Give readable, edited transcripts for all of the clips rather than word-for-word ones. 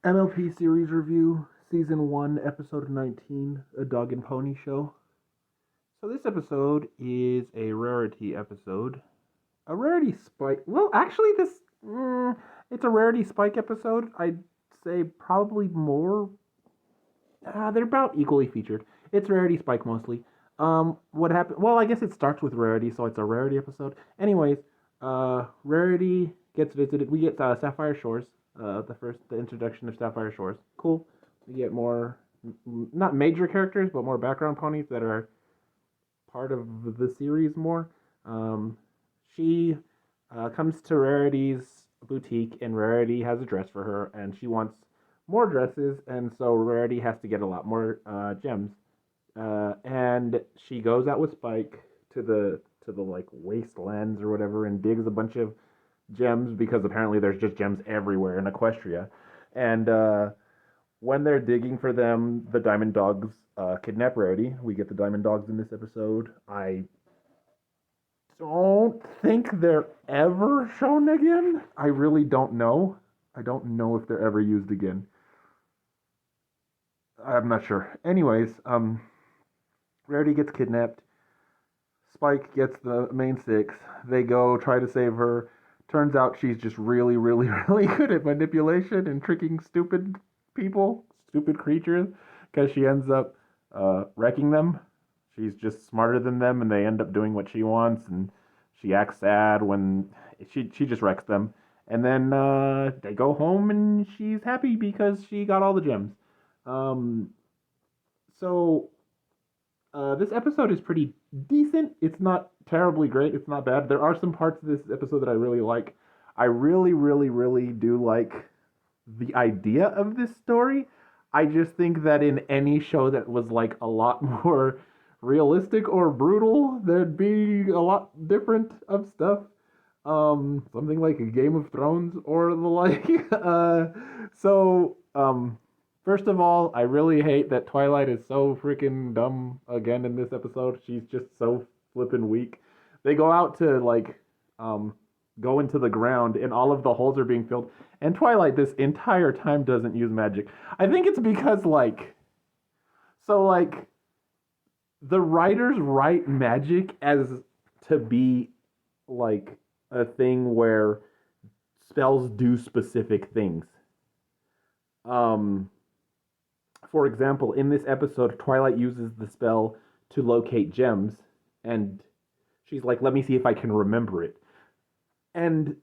MLP series review, season 1, episode 19, A Dog and Pony Show. So this episode is a rarity episode. A rarity spike. Well, actually, it's a rarity spike episode. I'd say probably more. They're about equally featured. It's rarity spike mostly. What happened? Well, I guess it starts with rarity, so it's a rarity episode. Anyways, rarity gets visited. We get Sapphire Shores. The introduction of Sapphire Shores. Cool. We get more, not major characters, but more background ponies that are part of the series more. She comes to Rarity's boutique, and Rarity has a dress for her, and she wants more dresses, and so Rarity has to get a lot more gems. And she goes out with Spike to the like wastelands or whatever, and digs a bunch of gems because apparently there's just gems everywhere in Equestria. And when they're digging for them, the Diamond Dogs kidnap Rarity. We get the Diamond Dogs in this episode. I don't think they're ever shown again. I really don't know. I don't know if they're ever used again. I'm not sure. Anyways, Rarity gets kidnapped. Spike gets the main six. They go try to save her. Turns out she's just really, really, really good at manipulation and tricking stupid people, stupid creatures, because she ends up wrecking them. She's just smarter than them, and they end up doing what she wants, and she acts sad when she just wrecks them. And then they go home, and she's happy because she got all the gems. Um, so this episode is pretty decent. It's not terribly great. It's not bad. There are some parts of this episode that I really like. I really, really, really do like the idea of this story. I just think that in any show that was like a lot more realistic or brutal, there'd be a lot different of stuff. Something like a Game of Thrones or the like. So, first of all, I really hate that Twilight is so freaking dumb again in this episode. She's just so flippin' weak. They go out to like um go into the ground and all of the holes are being filled. And Twilight this entire time doesn't use magic. I think it's because like the writers write magic as to be like a thing where spells do specific things. Um for example, in this episode, Twilight uses the spell to locate gems, and she's like, let me see if I can remember it. And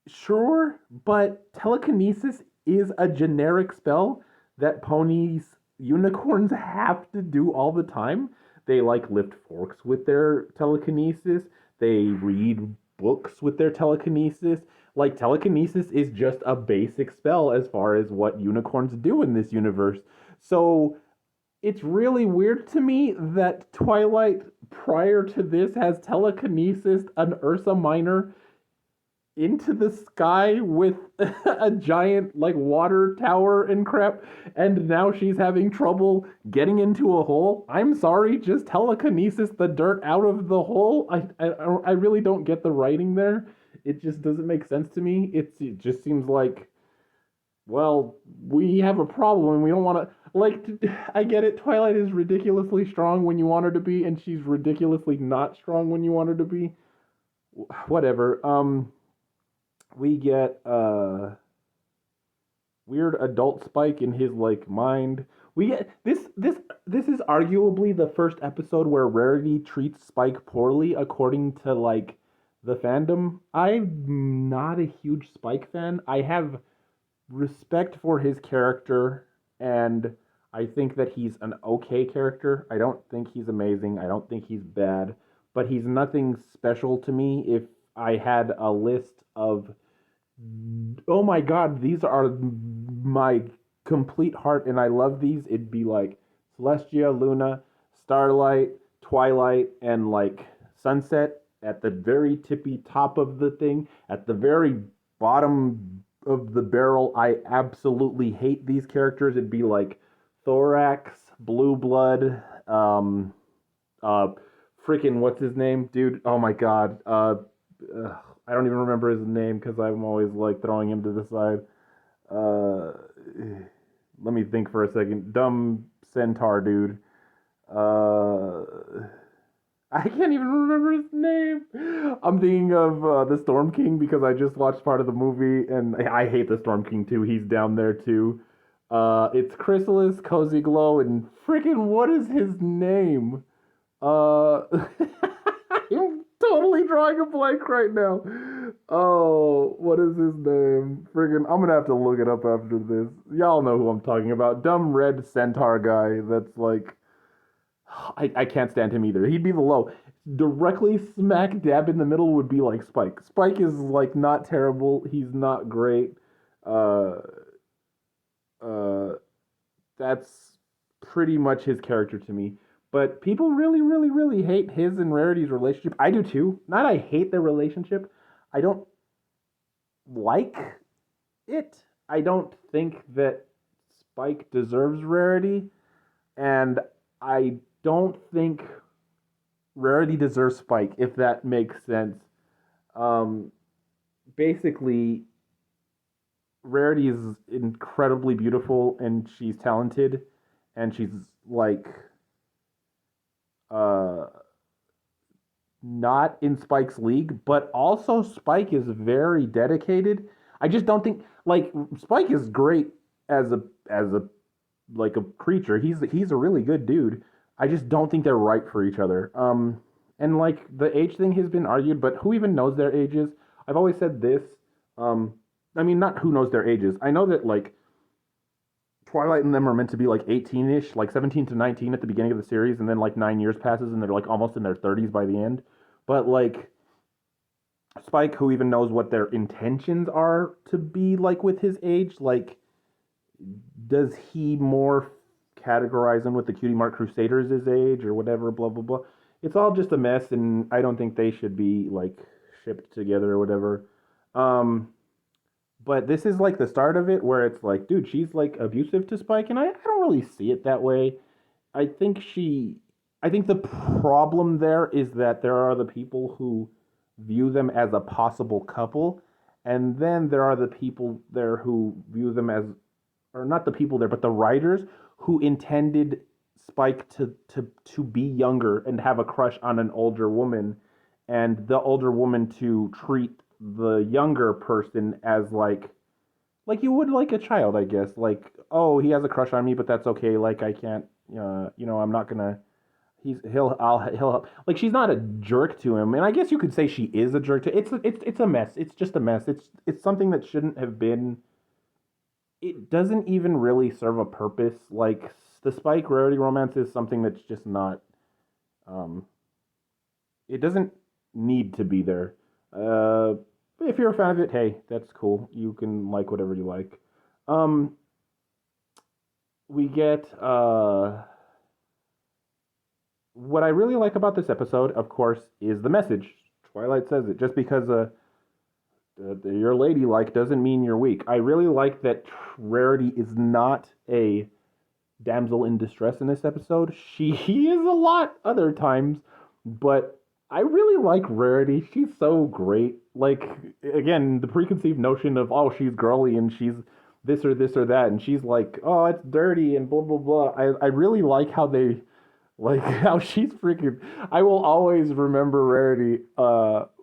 sure, but telekinesis is a generic spell that ponies, unicorns have to do all the time. They like lift forks with their telekinesis, they read books with their telekinesis. Like, telekinesis is just a basic spell as far as what unicorns do in this universe. So it's really weird to me that Twilight, prior to this, has telekinesis an Ursa Minor into the sky with a giant like water tower and crap, and now she's having trouble getting into a hole. I'm sorry, just telekinesis the dirt out of the hole. I really don't get the writing there. It just doesn't make sense to me. It just seems like, well, we have a problem and we don't want to like. I get it. Twilight is ridiculously strong when you want her to be, and she's ridiculously not strong when you want her to be. Whatever. We get weird adult Spike in his like mind. We get this is arguably the first episode where Rarity treats Spike poorly according to like the fandom. I'm not a huge Spike fan. I have respect for his character, and I think that he's an okay character. I don't think he's amazing. I don't think he's bad, but he's nothing special to me. If I had a list of, oh my god, these are my complete heart and I love these, it'd be like Celestia, Luna, Starlight, Twilight, and like Sunset at the very tippy top of the thing. At the very bottom of the barrel, I absolutely hate these characters. It'd be like Thorax, Blue Blood, uh, freaking what's his name, dude? Oh my god, I don't even remember his name because I'm always like throwing him to the side. Uh, Let me think for a second. Dumb centaur dude. Uh, I can't even remember his name. I'm thinking of the Storm King because I just watched part of the movie, and I hate the Storm King too. He's down there too. It's Chrysalis, Cozy Glow, and freaking what is his name? I'm totally drawing a blank right now. Oh, what is his name? Friggin', I'm gonna have to look it up after this. Y'all know who I'm talking about. Dumb red centaur guy that's like, I can't stand him either. He'd be the low. Directly smack dab in the middle would be like Spike. Spike is like not terrible. He's not great. Uh, uh, that's pretty much his character to me. But people really, really, really hate his and Rarity's relationship. I do too. Not I hate their relationship. I don't like it. I don't think that Spike deserves Rarity, and I don't think Rarity deserves Spike, if that makes sense. Um, Basically, Rarity is incredibly beautiful and she's talented, and she's like uh not in Spike's league, but also Spike is very dedicated. I just don't think like Spike is great as a like a creature. He's a really good dude. I just don't think they're right for each other. And like the age thing has been argued, but who even knows their ages? I've always said this. Um, I mean, not who knows their ages. I know that like Twilight and them are meant to be like 18-ish, like 17 to 19 at the beginning of the series, and then like 9 years passes and they're like almost in their 30s by the end. But like Spike, who even knows what their intentions are to be like with his age, like does he more categorize them with the Cutie Mark Crusaders his age or whatever, blah blah blah. It's all just a mess, and I don't think they should be like shipped together or whatever. Um, but this is like the start of it where it's like, dude, she's like abusive to Spike, and I don't really see it that way. I think she, I think the problem there is that there are the people who view them as a possible couple, and then there are the people there who view them as, or not the people there, but the writers who intended Spike to be younger and have a crush on an older woman, and the older woman to treat the younger person as like you would like a child, I guess. Like, oh, he has a crush on me, but that's okay. Like, I can't, I'm not gonna. He'll help. Like, she's not a jerk to him, and I guess you could say she is a jerk to. It's a mess. It's just a mess. It's something that shouldn't have been. It doesn't even really serve a purpose. Like the Spike Rarity romance is something that's just not. Um, it doesn't need to be there. Uh, if you're a fan of it, hey, that's cool. You can like whatever you like. Um, we get what I really like about this episode, of course, is the message. Twilight says it. Just because you're ladylike doesn't mean you're weak. I really like that Rarity is not a damsel in distress in this episode. She is a lot other times, but I really like Rarity. She's so great. Like again, the preconceived notion of oh she's girly and she's this or that, and she's like oh it's dirty and blah blah blah. I really like how they like how she's freaking. I will always remember Rarity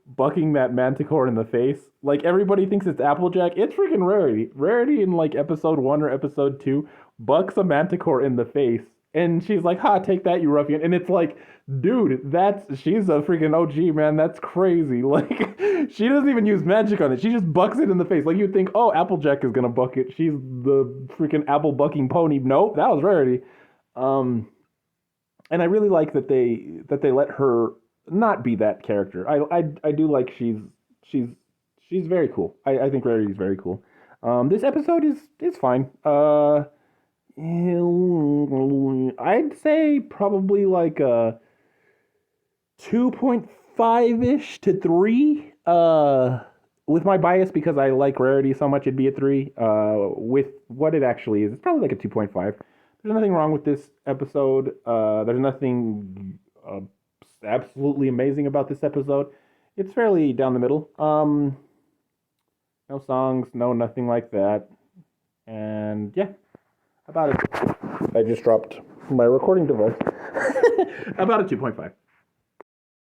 bucking that Manticore in the face. Like everybody thinks it's Applejack. It's freaking Rarity. Rarity in like episode 1 or episode 2 bucks a Manticore in the face. And she's like, ha, take that, you ruffian. And it's like, dude, she's a freaking OG, man. That's crazy. Like, she doesn't even use magic on it. She just bucks it in the face. Like, you'd think, oh, Applejack is gonna buck it. She's the freaking apple bucking pony. Nope, that was Rarity. Um, and I really like that they let her not be that character. I do like she's she's very cool. I think Rarity's very cool. This episode is fine. I'd say probably like a 2.5 ish to 3. With my bias because I like Rarity so much, it'd be a 3. With what it actually is, it's probably like a 2.5. There's nothing wrong with this episode. There's nothing absolutely amazing about this episode. It's fairly down the middle. No songs, no nothing like that. And yeah, about it. I just dropped my recording device. About a 2.5.